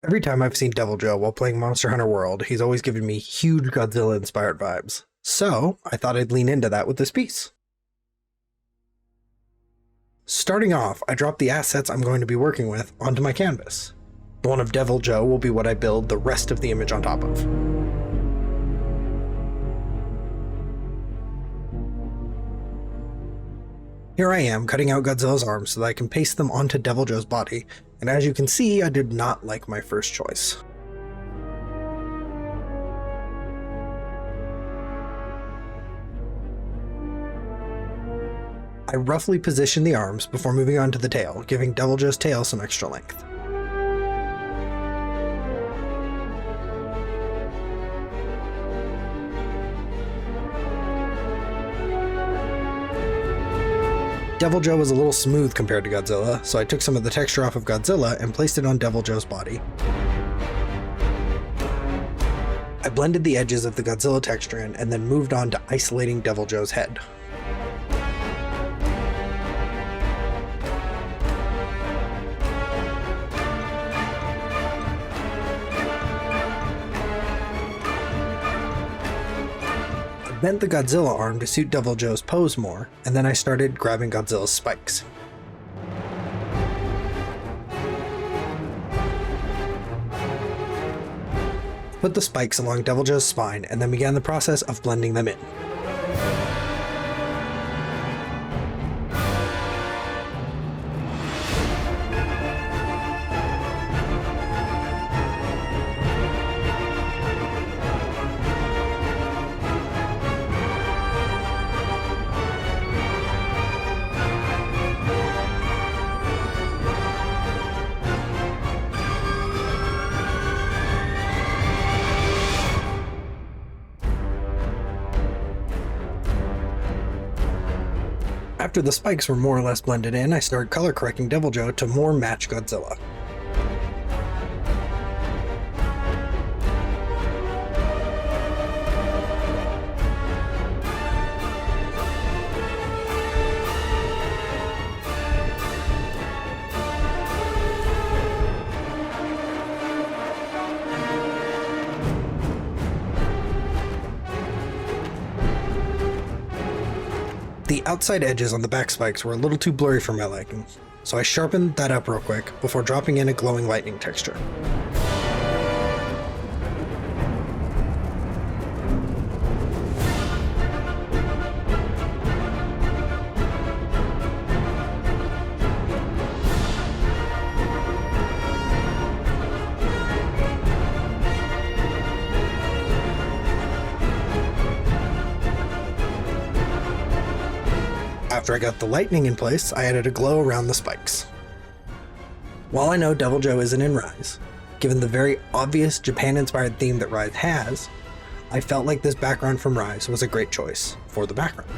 Every time I've seen Deviljho while playing Monster Hunter World, he's always given me huge Godzilla-inspired vibes. So, I thought I'd lean into that with this piece. Starting off, I dropped the assets I'm going to be working with onto my canvas. The one of Deviljho will be what I build the rest of the image on top of. Here I am, cutting out Godzilla's arms so that I can paste them onto Deviljho's body, and as you can see, I did not like my first choice. I roughly positioned the arms before moving on to the tail, giving Deviljho's tail some extra length. Deviljho was a little smooth compared to Godzilla, so I took some of the texture off of Godzilla and placed it on Deviljho's body. I blended the edges of the Godzilla texture in and then moved on to isolating Deviljho's head. Bent the Godzilla arm to suit Deviljho's pose more, and then I started grabbing Godzilla's spikes. Put the spikes along Deviljho's spine and then began the process of blending them in. After the spikes were more or less blended in, I started color correcting Deviljho to more match Godzilla. The outside edges on the back spikes were a little too blurry for my liking, so I sharpened that up real quick before dropping in a glowing lightning texture. After I got the lightning in place, I added a glow around the spikes. While I know Deviljho isn't in Rise, given the very obvious Japan-inspired theme that Rise has, I felt like this background from Rise was a great choice for the background.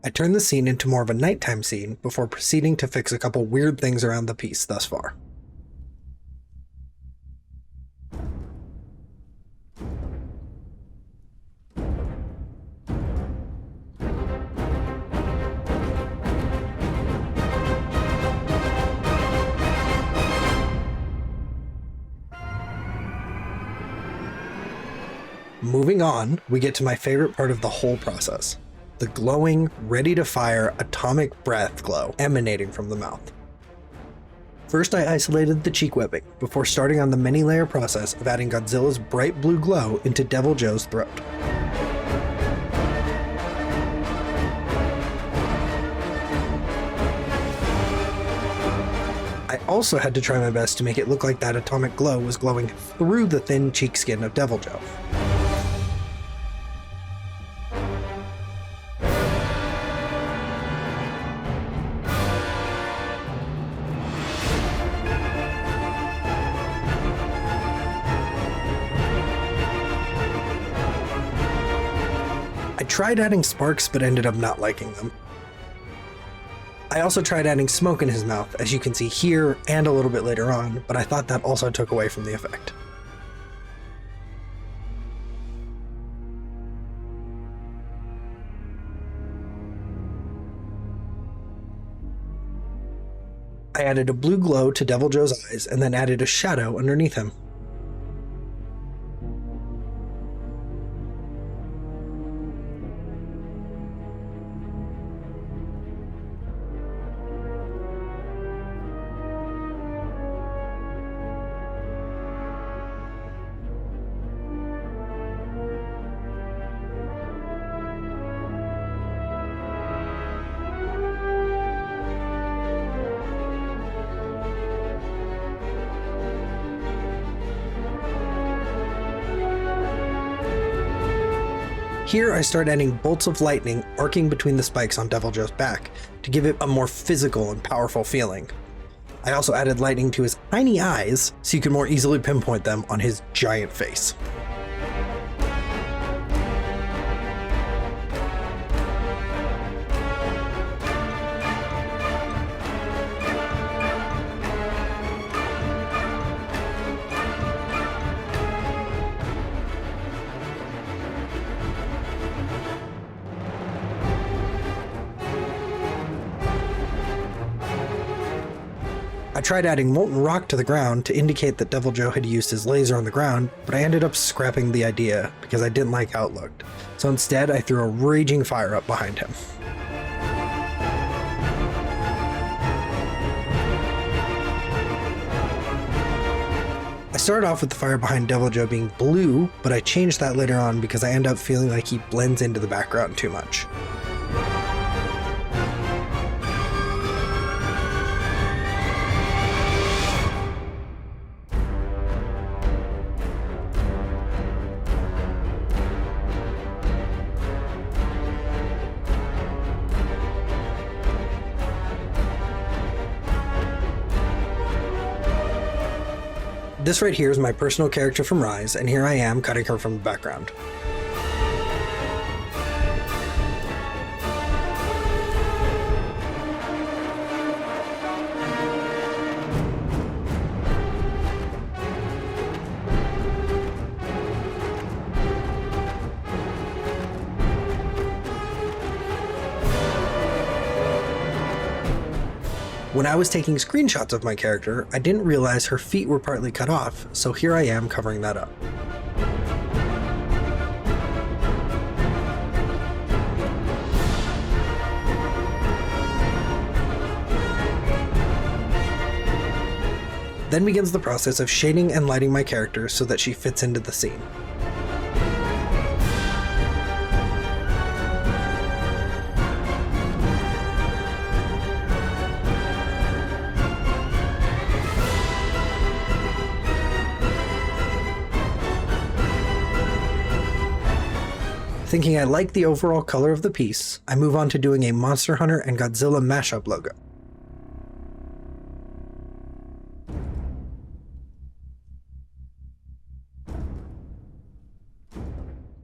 I turned the scene into more of a nighttime scene before proceeding to fix a couple weird things around the piece thus far. Moving on, we get to my favorite part of the whole process. The glowing, ready-to-fire atomic breath glow emanating from the mouth. First I isolated the cheek webbing, before starting on the many-layer process of adding Godzilla's bright blue glow into Deviljho's throat. I also had to try my best to make it look like that atomic glow was glowing through the thin cheek skin of Deviljho. I tried adding sparks but ended up not liking them. I also tried adding smoke in his mouth, as you can see here and a little bit later on, but I thought that also took away from the effect. I added a blue glow to Deviljho's eyes and then added a shadow underneath him. Here I start adding bolts of lightning arcing between the spikes on Deviljho's back to give it a more physical and powerful feeling. I also added lightning to his tiny eyes so you can more easily pinpoint them on his giant face. I tried adding molten rock to the ground to indicate that Deviljho had used his laser on the ground, but I ended up scrapping the idea because I didn't like how it looked. So instead, I threw a raging fire up behind him. I started off with the fire behind Deviljho being blue, but I changed that later on because I end up feeling like he blends into the background too much. This right here is my personal character from Rise, and here I am cutting her from the background. When I was taking screenshots of my character, I didn't realize her feet were partly cut off, so here I am covering that up. Then begins the process of shading and lighting my character so that she fits into the scene. Thinking I like the overall color of the piece, I move on to doing a Monster Hunter and Godzilla mashup logo.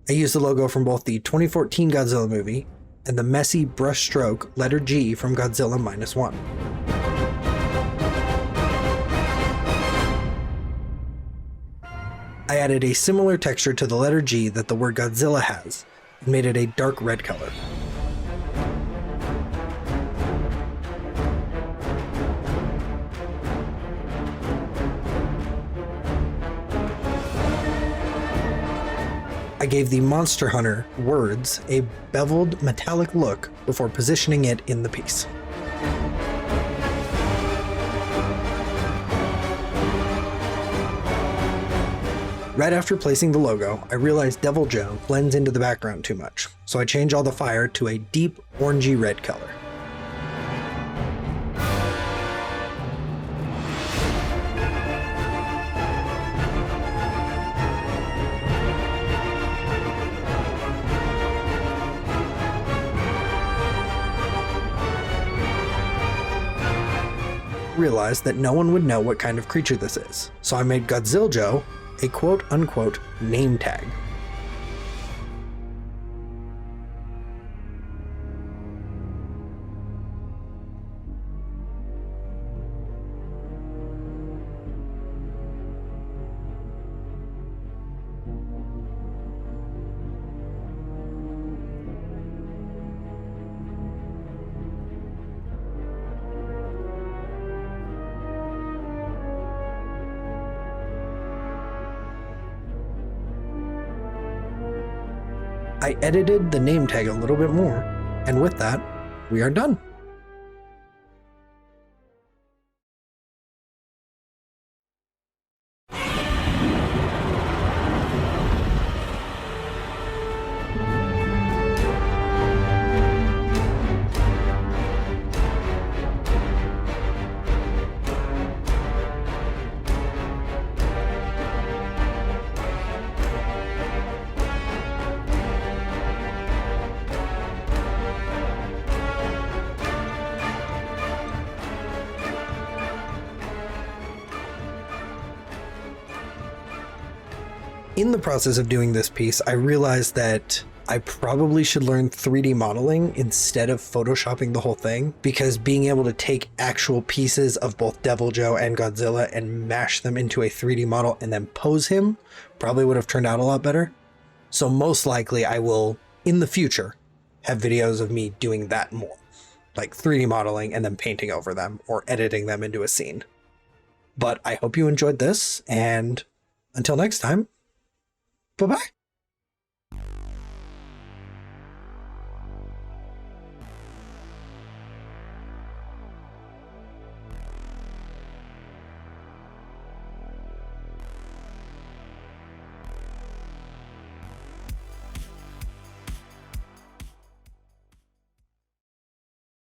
I use the logo from both the 2014 Godzilla movie and the messy brushstroke letter G from Godzilla -1. I added a similar texture to the letter G that the word Godzilla has, and made it a dark red color. I gave the Monster Hunter words a beveled metallic look before positioning it in the piece. Right after placing the logo, I realized Deviljho blends into the background too much, so I changed all the fire to a deep orangey red color. Realized that no one would know what kind of creature this is, so I made Godzilljho a quote-unquote name tag. I edited the name tag a little bit more, and with that, we are done. In the process of doing this piece, I realized that I probably should learn 3D modeling instead of photoshopping the whole thing, because being able to take actual pieces of both Deviljho and Godzilla and mash them into a 3D model and then pose him probably would have turned out a lot better. So most likely I will, in the future, have videos of me doing that more, like 3D modeling and then painting over them or editing them into a scene. But I hope you enjoyed this, and until next time, bye-bye.